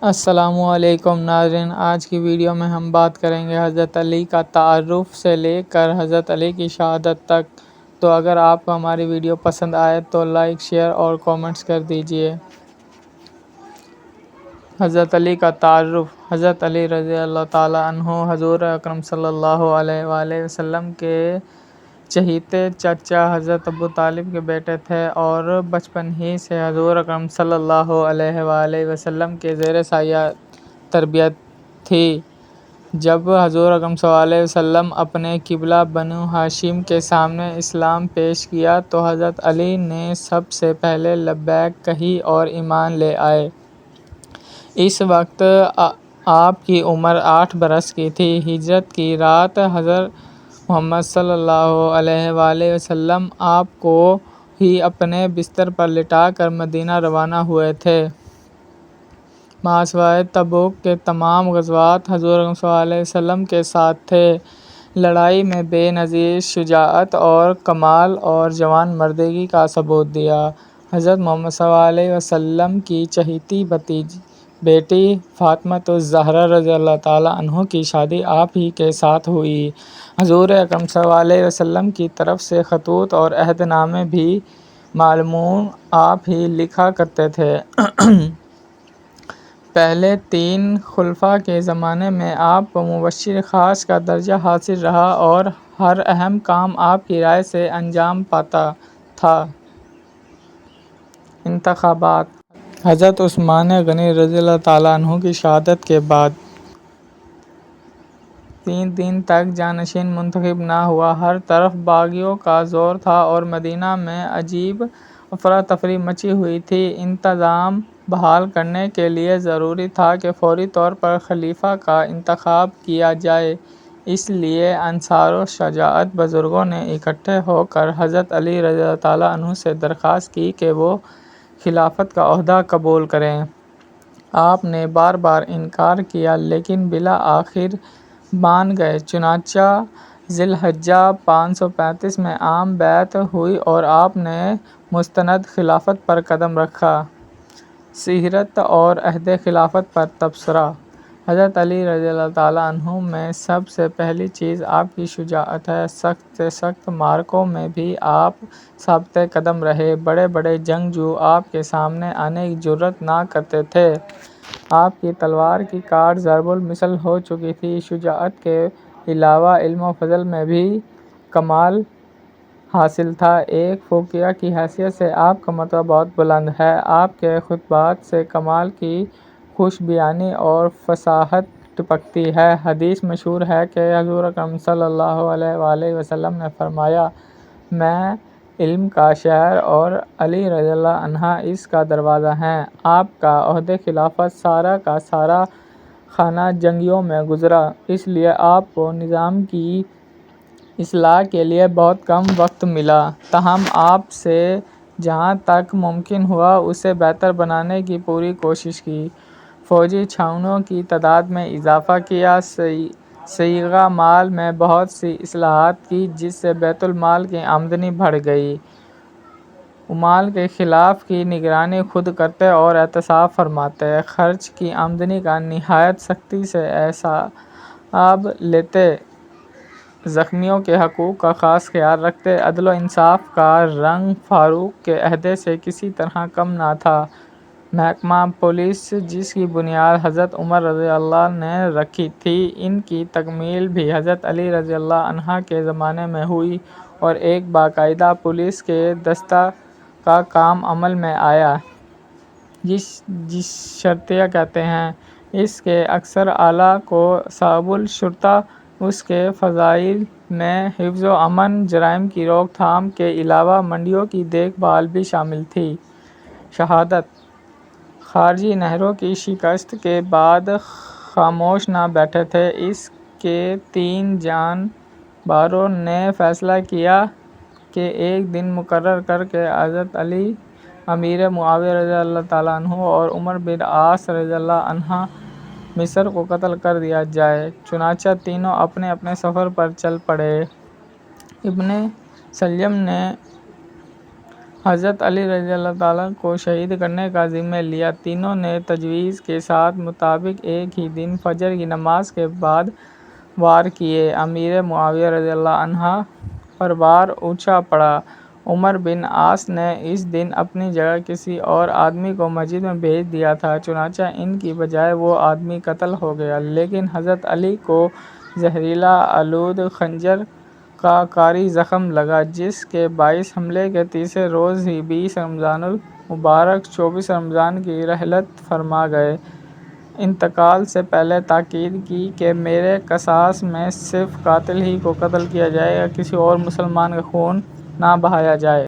السلام علیکم ناظرین، آج کی ویڈیو میں ہم بات کریں گے حضرت علی کا تعارف سے لے کر حضرت علی کی شہادت تک۔ تو اگر آپ کو ہماری ویڈیو پسند آئے تو لائک، شیئر اور کامنٹس کر دیجئے۔ حضرت علی کا تعارف۔ حضرت علی رضی اللہ تعالیٰ عنہ حضور اکرم صلی اللہ علیہ وآلہ وسلم کے چہیتے چچا حضرت ابو طالب کے بیٹے تھے اور بچپن ہی سے حضور اکرم صلی اللہ علیہ وآلہ وسلم کے زیر سایہ تربیت تھی۔ جب حضور اکرم صلی اللہ علیہ وسلم اپنے قبلہ بنو ہاشم کے سامنے اسلام پیش کیا تو حضرت علی نے سب سے پہلے لبیک کہی اور ایمان لے آئے۔ اس وقت آپ کی عمر 8 برس کی تھی۔ ہجرت کی رات حضرت محمد صلی اللہ علیہ وآلہ وسلم آپ کو ہی اپنے بستر پر لٹا کر مدینہ روانہ ہوئے تھے۔ ماسوائے تبوک کے تمام غزوات حضور صلی اللہ علیہ وسلم کے ساتھ تھے۔ لڑائی میں بے نظیر شجاعت اور کمال اور جوان مردی کا ثبوت دیا۔ حضرت محمد صلی اللہ علیہ وسلم کی چہیتی بیٹی فاطمۃ الزہرا رضی اللہ تعالیٰ عنہ کی شادی آپ ہی کے ساتھ ہوئی۔ حضور اکرم صلی اللہ علیہ وسلم کی طرف سے خطوط اور عہد نامے بھی معمولاً آپ ہی لکھا کرتے تھے۔ پہلے 3 خلفاء کے زمانے میں آپ کو مبشر خاص کا درجہ حاصل رہا اور ہر اہم کام آپ کی رائے سے انجام پاتا تھا۔ انتخابات۔ حضرت عثمان غنی رضی اللہ تعالیٰ عنہ کی شہادت کے بعد 3 دن تک جانشین منتخب نہ ہوا۔ ہر طرف باغیوں کا زور تھا اور مدینہ میں عجیب افراتفری مچی ہوئی تھی۔ انتظام بحال کرنے کے لیے ضروری تھا کہ فوری طور پر خلیفہ کا انتخاب کیا جائے۔ اس لیے انصار و شجاعت بزرگوں نے اکٹھے ہو کر حضرت علی رضی اللہ تعالیٰ عنہ سے درخواست کی کہ وہ خلافت کا عہدہ قبول کریں۔ آپ نے بار بار انکار کیا لیکن بالآخر مان گئے۔ چنانچہ ذی الحجہ 535 میں عام بیعت ہوئی اور آپ نے مستند خلافت پر قدم رکھا۔ سیرت اور عہد خلافت پر تبصرہ۔ حضرت علی رضی اللہ تعالیٰ عنہ میں سب سے پہلی چیز آپ کی شجاعت ہے۔ سخت سے سخت معرکوں میں بھی آپ ثابت قدم رہے۔ بڑے بڑے جنگجو آپ کے سامنے آنے کی جرأت نہ کرتے تھے۔ آپ کی تلوار کی کاٹ ضرب المثل ہو چکی تھی۔ شجاعت کے علاوہ علم و فضل میں بھی کمال حاصل تھا۔ ایک فقیہ کی حیثیت سے آپ کا مرتبہ بہت بلند ہے۔ آپ کے خطبات سے کمال کی خوش بیانی اور فصاحت ٹپکتی ہے۔ حدیث مشہور ہے کہ حضور اکرم صلی اللہ علیہ وآلہ وسلم نے فرمایا، میں علم کا شہر اور علی رضی اللہ عنہ اس کا دروازہ ہیں۔ آپ کا عہد خلافت سارا کا سارا خانہ جنگیوں میں گزرا، اس لیے آپ کو نظام کی اصلاح کے لیے بہت کم وقت ملا، تاہم آپ سے جہاں تک ممکن ہوا اسے بہتر بنانے کی پوری کوشش کی۔ فوجی چھاؤنیوں کی تعداد میں اضافہ کیا، صیغہ مال میں بہت سی اصلاحات کی جس سے بیت المال کی آمدنی بڑھ گئی۔ عمال کے خلاف کی نگرانی خود کرتے اور احتساب فرماتے، خرچ کی آمدنی کا نہایت سختی سے حساب لیتے، زخمیوں کے حقوق کا خاص خیال رکھتے، عدل و انصاف کا رنگ فاروق کے عہد سے کسی طرح کم نہ تھا۔ محکمہ پولیس جس کی بنیاد حضرت عمر رضی اللہ نے رکھی تھی، ان کی تکمیل بھی حضرت علی رضی اللہ عنہ کے زمانے میں ہوئی اور ایک باقاعدہ پولیس کے دستہ کا کام عمل میں آیا جس شرطیہ کہتے ہیں۔ اس کے اکثر آلہ کو صحاب الشرطہ۔ اس کے فضائل میں حفظ و امن، جرائم کی روک تھام کے علاوہ منڈیوں کی دیکھ بھال بھی شامل تھی۔ شہادت۔ خارجی نہروں کی شکست کے بعد خاموش نہ بیٹھے تھے۔ اس کے 3 جان باروں نے فیصلہ کیا کہ ایک دن مقرر کر کے حضرت علی، امیر معاویہ رضی اللہ تعالیٰ عنہ اور عمرو بن عاص رضی اللہ عنہ مصر کو قتل کر دیا جائے۔ چنانچہ تینوں اپنے اپنے سفر پر چل پڑے۔ ابن سلیم نے حضرت علی رضی اللہ تعالیٰ کو شہید کرنے کا ذمہ لیا۔ تینوں نے تجویز کے ساتھ مطابق ایک ہی دن فجر کی نماز کے بعد وار کیے۔ امیر معاویہ رضی اللہ عنہ پر وار اونچا پڑا۔ عمر بن عاص نے اس دن اپنی جگہ کسی اور آدمی کو مسجد میں بھیج دیا تھا، چنانچہ ان کی بجائے وہ آدمی قتل ہو گیا، لیکن حضرت علی کو زہریلا آلود خنجر کا کاری زخم لگا، جس کے باعث حملے کے تیسرے روز ہی 20 رمضان المبارک 24 رمضان کی رحلت فرما گئے۔ انتقال سے پہلے تاکید کی کہ میرے قصاص میں صرف قاتل ہی کو قتل کیا جائے گا، کسی اور مسلمان کا خون نہ بہایا جائے۔